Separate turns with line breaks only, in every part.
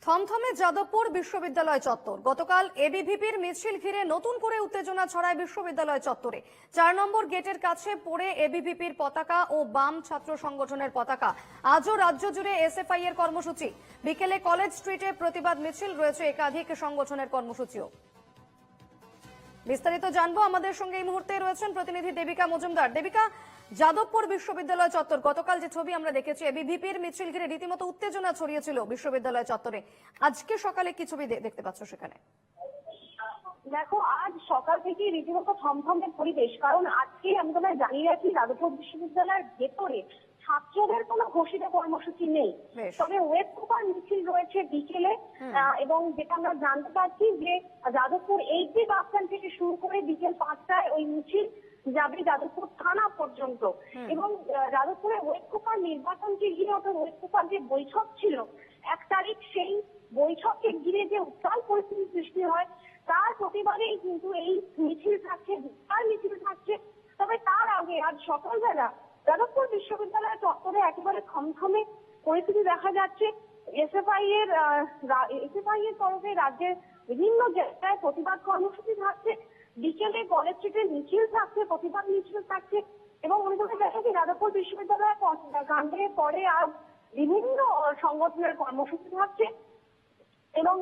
থমথমে যাদবপুর বিশ্ববিদ্যালয় চত্বর। গতকাল এবিভিপির মিছিল ঘিরে নতুন করে উত্তেজনা ছড়ায় বিশ্ববিদ্যালয় চত্বরে। ৪ নম্বর গেটের কাছে পড়ে এবিভিপির পতাকা ও বাম ছাত্র সংগঠনের পতাকা। আজও রাজ্য জুড়ে এসএফআই এর কর্মসূচি। বিকেলে কলেজ স্ট্রিটে প্রতিবাদ মিছিল, রয়েছে একাধিক সংগঠনের কর্মসূচিও। বিস্তারিত জানবো, আমাদের সঙ্গে এই মুহূর্তে রয়েছেন প্রতিনিধি দেবিকা মজুমদার। দেবিকা, যাদবপুর বিশ্ববিদ্যালয় চত্বর, গতকাল যে ছবি আমরা দেখেছি এবিভিপির মিছিল ঘিরে রীতিমতো উত্তেজনা ছড়িয়েছিল বিশ্ববিদ্যালয় চত্বরে। আজকে সকালে কি ছবি দেখতে পাচ্ছ সেখানে?
দেখো, আজ সকাল থেকে রীতিমতো থমথমে পরিবেশ। কারণ আজকে আমি তোমায় জানিয়ে রাখি, যাদবপুর বিশ্ববিদ্যালয়ের ভেতরে ছাত্রদের কোনো ঘোষিত কর্মসূচি নেই, তবে ওয়েব পেপার মিছিল রয়েছে বিকেলে। এবং যেটা আমরা জানতে পারছি যে যাদবপুর এইচডি বাস স্ট্যান্ড থেকে শুরু করে বিকেল 5টায় ওই মিছিল যাবে যাদবপুর থানা পর্যন্ত। এবং যাদবপুরে ওয়েব পেপার নির্বাচনকে ঘিরে অর্থাৎ ওয়েব পেপার যে বৈঠক ছিল 1 তারিখ, সেই বৈঠককে ঘিরে যে উত্তাল পরিস্থিতি সৃষ্টি হয় তার প্রতিবাদেই কিন্তু এই মিছিল থাকছে, বিশাল মিছিল থাকছে। তবে তার আগে আজ সকালবেলা যাদবপুর বিশ্ববিদ্যালয় চত্বরে একেবারে থমথমে পরিস্থিতি দেখা যাচ্ছে। এসএফআই এর তরফে রাজ্যের বিভিন্ন জায়গায় প্রতিবাদ কর্মসূচি থাকছে। বিকেলে কলেজ স্ট্রিটে মিছিল থাকছে, প্রতিবাদ মিছিল থাকছে। এবং অন্যদিকে দেখা যায় যাদবপুর বিশ্ববিদ্যালয় কাণ্ডের পরে আজ বিভিন্ন সংগঠনের কর্মসূচি থাকছে। এবং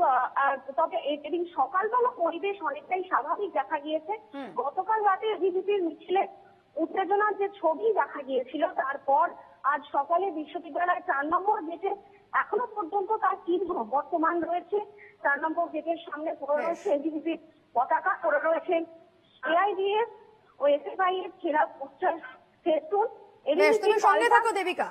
তবে এদিন সকালবেলা পরিবেশ অনেকটাই স্বাভাবিক দেখা গিয়েছে। গতকাল রাতে এবিভিপির মিছিলে উত্তেজনার যে ছবি দেখা গিয়েছিল, তারপর আজ সকালে বিশ্ববিদ্যালয়ের 4 নম্বর গেটে এখনো পর্যন্ত তার চিহ্ন বর্তমান রয়েছে। 4 নম্বর গেটের সামনে পড়ে রয়েছে এবিভিপির পতাকা, পড়ে রয়েছে এআইডিএফ ও এসএফআই এর ছেঁড়া পোস্টার ফেস্টুন।
তুমি সঙ্গে থাকো দেবিকা।